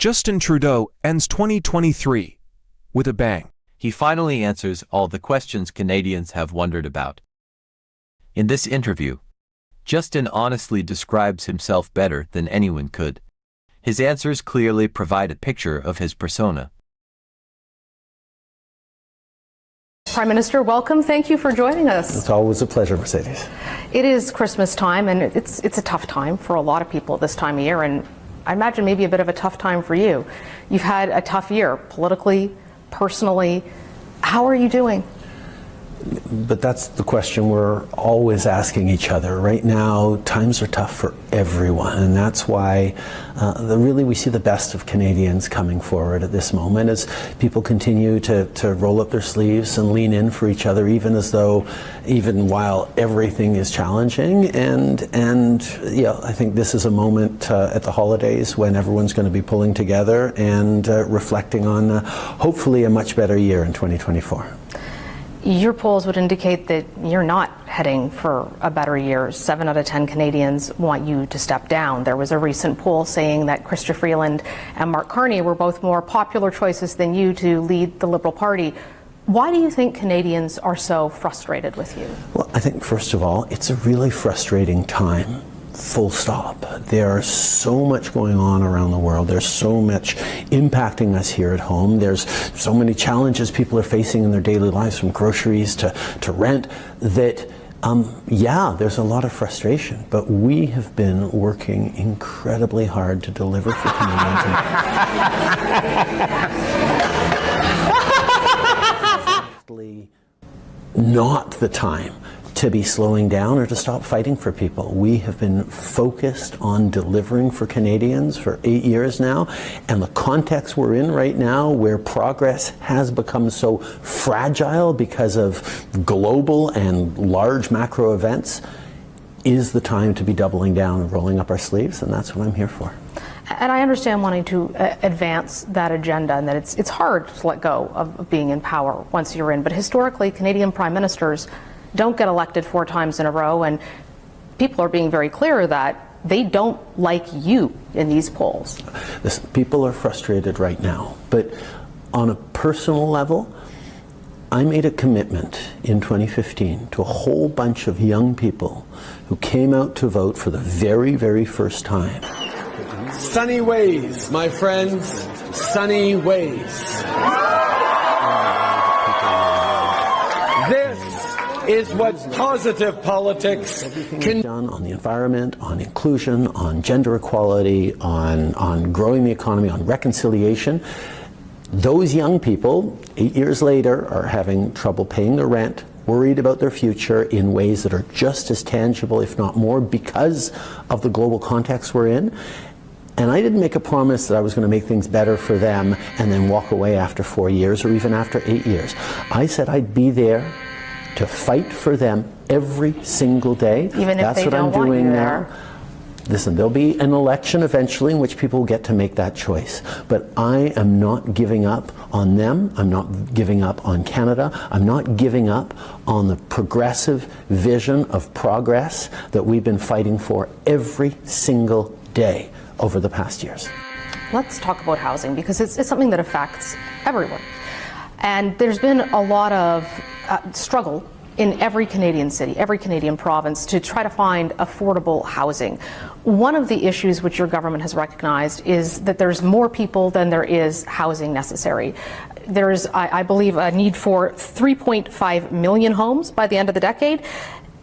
Justin Trudeau ends 2023 with a bang. He finally answers all the questions Canadians have wondered about. In this interview, Justin honestly describes himself better than anyone could. His answers clearly provide a picture of his persona. Prime Minister, welcome. Thank you for joining us. It's always a pleasure, Mercedes. It is Christmas time, and it's a tough time for a lot of people this time of year, and I imagine maybe a bit of a tough time for you. You've had a tough year, politically, personally. How are you doing? But that's the question we're always asking each other. Right now, times are tough for everyone, and that's why really we see the best of Canadians coming forward at this moment as people continue to roll up their sleeves and lean in for each other, even while everything is challenging. And yeah, I think this is a moment at the holidays when everyone's going to be pulling together and reflecting on hopefully a much better year in 2024. Your polls would indicate that you're not heading for a better year. 7 out of 10 Canadians want you to step down. There was a recent poll saying that Chrystia Freeland and Mark Carney were both more popular choices than you to lead the Liberal Party. Why do you think Canadians are so frustrated with you? Well, I think, first of all, it's a really frustrating time. Full stop. There's so much going on around the world. There's so much impacting us here at home. There's so many challenges people are facing in their daily lives, from groceries to rent, that yeah, there's a lot of frustration. But we have been working incredibly hard to deliver for Canadians. Not the time to be slowing down or to stop fighting for people. We have been focused on delivering for Canadians for 8 years now, and the context we're in right now, where progress has become so fragile because of global and large macro events, is the time to be doubling down and rolling up our sleeves, and that's what I'm here for. And I understand wanting to advance that agenda, and that it's hard to let go of being in power once you're in, but historically Canadian prime ministers don't get elected 4 times in a row, and people are being very clear that they don't like you in these polls. Listen, people are frustrated right now, but on a personal level, I made a commitment in 2015 to a whole bunch of young people who came out to vote for the very, very first time. Sunny ways, my friends, sunny ways. This is what positive politics can do. On the environment, on inclusion, on gender equality, on growing the economy, on reconciliation. Those young people, 8 years later, are having trouble paying their rent, worried about their future in ways that are just as tangible, if not more, because of the global context we're in. And I didn't make a promise that I was going to make things better for them and then walk away after 4 years or even after 8 years. I said I'd be there to fight for them every single day. Even if they don't want you there. Listen, there'll be an election eventually in which people will get to make that choice. But I am not giving up on them. I'm not giving up on Canada. I'm not giving up on the progressive vision of progress that we've been fighting for every single day over the past years. Let's talk about housing, because it's something that affects everyone. And there's been a lot of struggle in every Canadian city, every Canadian province, to try to find affordable housing. One of the issues which your government has recognized is that there's more people than there is housing necessary. There is, I believe, a need for 3.5 million homes by the end of the decade.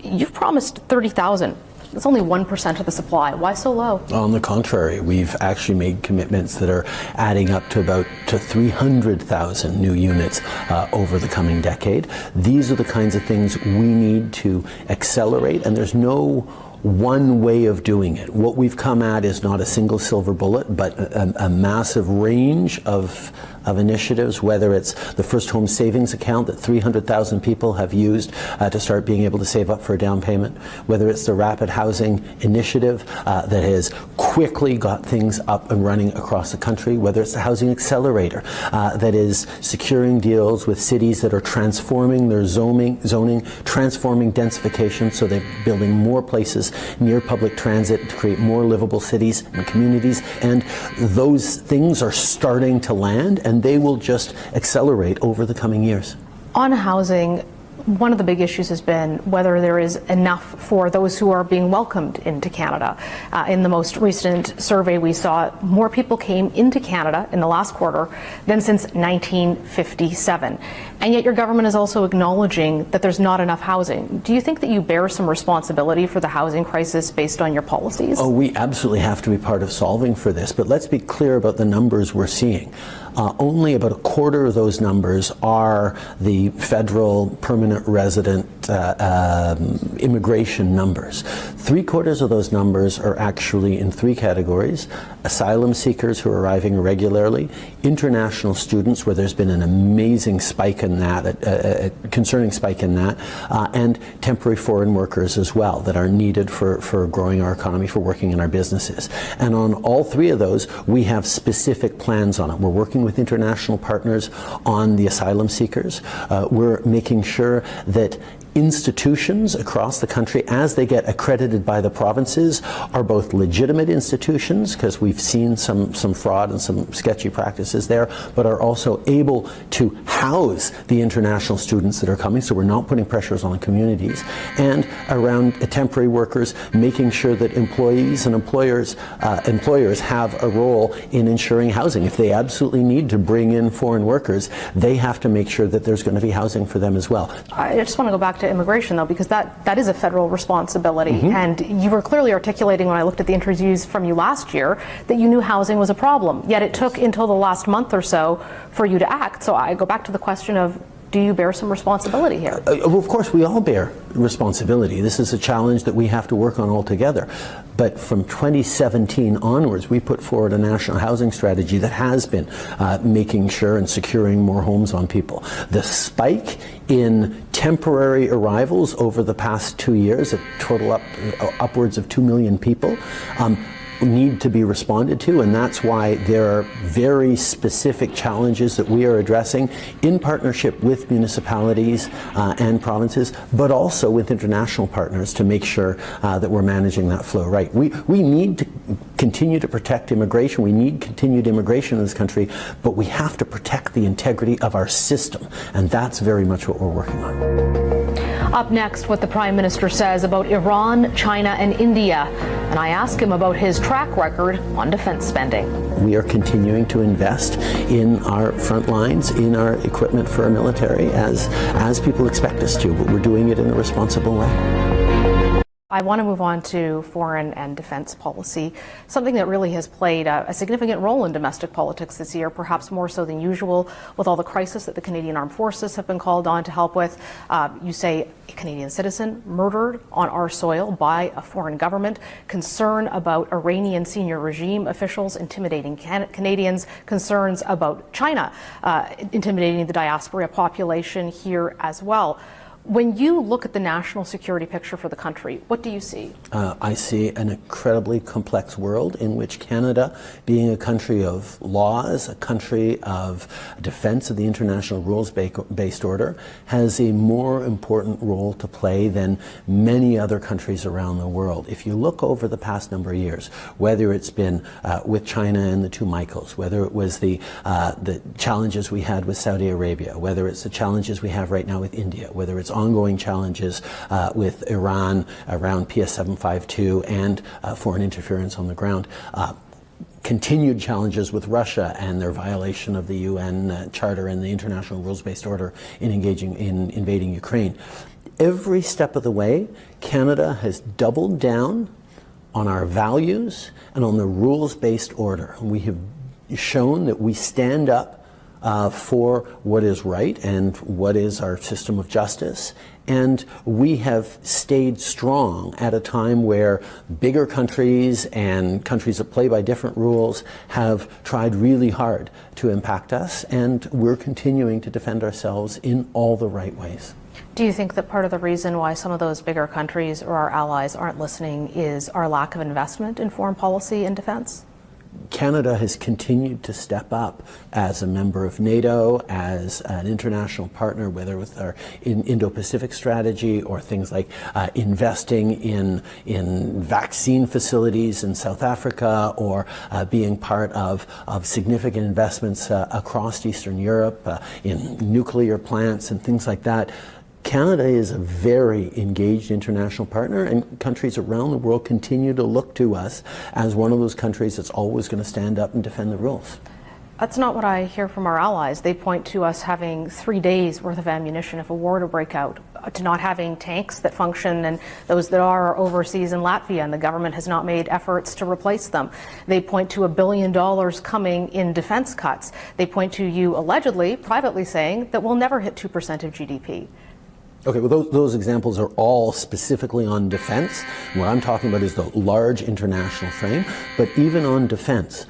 You've promised 30,000. It's only 1% of the supply. Why so low? On the contrary, we've actually made commitments that are adding up to about 300,000 new units over the coming decade. These are the kinds of things we need to accelerate, and there's no one way of doing it. What we've come at is not a single silver bullet, but a massive range of of initiatives, whether it's the First Home Savings Account that 300,000 people have used to start being able to save up for a down payment, whether it's the Rapid Housing Initiative that has quickly got things up and running across the country, whether it's the Housing Accelerator that is securing deals with cities that are transforming their zoning, transforming densification, so they're building more places near public transit to create more livable cities and communities, and those things are starting to land, and they will just accelerate over the coming years. On housing, one of the big issues has been whether there is enough for those who are being welcomed into Canada. In the most recent survey we saw, more people came into Canada in the last quarter than since 1957. And yet your government is also acknowledging that there's not enough housing. Do you think that you bear some responsibility for the housing crisis based on your policies? Oh, we absolutely have to be part of solving for this, but let's be clear about the numbers we're seeing. Only about a quarter of those numbers are the federal permanent resident immigration numbers. 3/4 of those numbers are actually in three categories: asylum seekers who are arriving irregularly, international students, where there's been an amazing spike in that, a concerning spike in that, and temporary foreign workers as well that are needed for growing our economy, for working in our businesses. And on all three of those, we have specific plans on it. We're working with international partners on the asylum seekers. We're making sure that institutions across the country, as they get accredited by the provinces, are both legitimate institutions, because we've seen some fraud and some sketchy practices there, but are also able to house the international students that are coming, so we're not putting pressures on the communities. And around temporary workers, making sure that employees and employers have a role in ensuring housing. If they absolutely need to bring in foreign workers, they have to make sure that there's going to be housing for them as well. I just want to go back to immigration, though, because that is a federal responsibility. Mm-hmm. And you were clearly articulating, when I looked at the interviews from you last year, that you knew housing was a problem. Yet it took until the last month or so for you to act. So I go back to the question of, do you bear some responsibility here? Well, of course, we all bear responsibility. This is a challenge that we have to work on all together. But from 2017 onwards, we put forward a national housing strategy that has been making sure and securing more homes on people. The spike in temporary arrivals over the past 2 years, a total upwards of 2 million people, need to be responded to, and that's why there are very specific challenges that we are addressing in partnership with municipalities and provinces, but also with international partners to make sure that we're managing that flow right. We need to continue to protect immigration. We need continued immigration in this country, but we have to protect the integrity of our system, and that's very much what we're working on. Up next, what the Prime Minister says about Iran, China, and India. And I ask him about his track record on defense spending. We are continuing to invest in our front lines, in our equipment for our military, as people expect us to, but we're doing it in a responsible way. I want to move on to foreign and defense policy, something that really has played a significant role in domestic politics this year, perhaps more so than usual, with all the crisis that the Canadian Armed Forces have been called on to help with. You say a Canadian citizen murdered on our soil by a foreign government, concern about Iranian senior regime officials intimidating Canadians, concerns about China intimidating the diaspora population here as well. When you look at the national security picture for the country, what do you see? I see an incredibly complex world in which Canada, being a country of laws, a country of defense of the international rules-based order, has a more important role to play than many other countries around the world. If you look over the past number of years, whether it's been with China and the two Michaels, whether it was the challenges we had with Saudi Arabia, whether it's the challenges we have right now with India, whether it's ongoing challenges with Iran around PS752 and foreign interference on the ground, continued challenges with Russia and their violation of the UN Charter and the international rules-based order in engaging in invading Ukraine. Every step of the way, Canada has doubled down on our values and on the rules-based order. We have shown that we stand up for what is right and what is our system of justice, And we have stayed strong at a time where bigger countries and countries that play by different rules have tried really hard to impact us, and we're continuing to defend ourselves in all the right ways. Do you think that part of the reason why some of those bigger countries or our allies aren't listening is our lack of investment in foreign policy and defense? Canada has continued to step up as a member of NATO, as an international partner, whether with our Indo-Pacific strategy or things like investing in vaccine facilities in South Africa, or being part of significant investments across Eastern Europe in nuclear plants and things like that. Canada is a very engaged international partner, and countries around the world continue to look to us as one of those countries that's always going to stand up and defend the rules. That's not what I hear from our allies. They point to us having 3 days worth of ammunition if a war to break out, to not having tanks that function, and those that are overseas in Latvia, and the government has not made efforts to replace them. They point to $1 billion coming in defense cuts. They point to you allegedly, privately saying that we'll never hit 2% of GDP. Okay, well, those examples are all specifically on defense. What I'm talking about is the large international frame. But even on defense,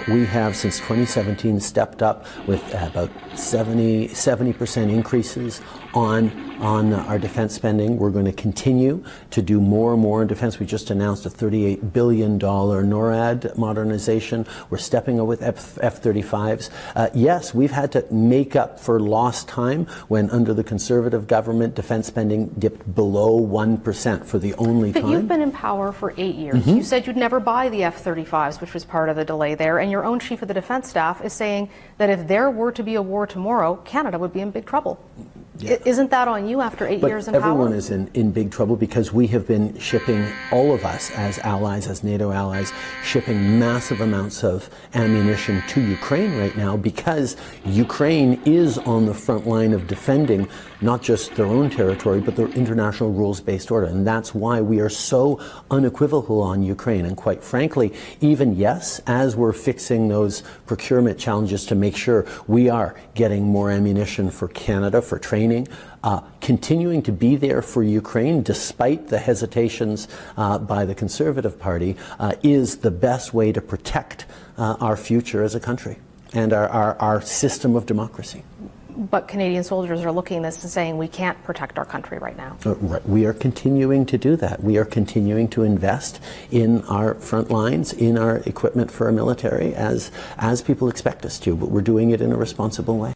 we have since 2017 stepped up with about 70% increases on our defense spending. We're going to continue to do more and more in defense. We just announced a $38 billion NORAD modernization. We're stepping up with F-35s. Yes, we've had to make up for lost time when under the Conservative government, defense spending dipped below 1% for the only time. But you've been in power for 8 years. You said you'd never buy the F-35s, which was part of the delay there, and your own chief of the defense staff is saying that if there were to be a war tomorrow, Canada would be in big trouble. Yeah. Isn't that on you after 8 years in power? Everyone is in big trouble because we have been shipping, all of us as allies, as NATO allies, shipping massive amounts of ammunition to Ukraine right now, because Ukraine is on the front line of defending not just their own territory, but their international rules-based order. And that's why we are so unequivocal on Ukraine. And quite frankly, even yes, as we're fixing those procurement challenges to make sure we are getting more ammunition for Canada, for training, continuing to be there for Ukraine despite the hesitations by the Conservative Party is the best way to protect our future as a country and our system of democracy. But Canadian soldiers are looking at this and saying we can't protect our country right now. Right. We are continuing to do that. We are continuing to invest in our front lines, in our equipment for our military, as people expect us to, but we're doing it in a responsible way.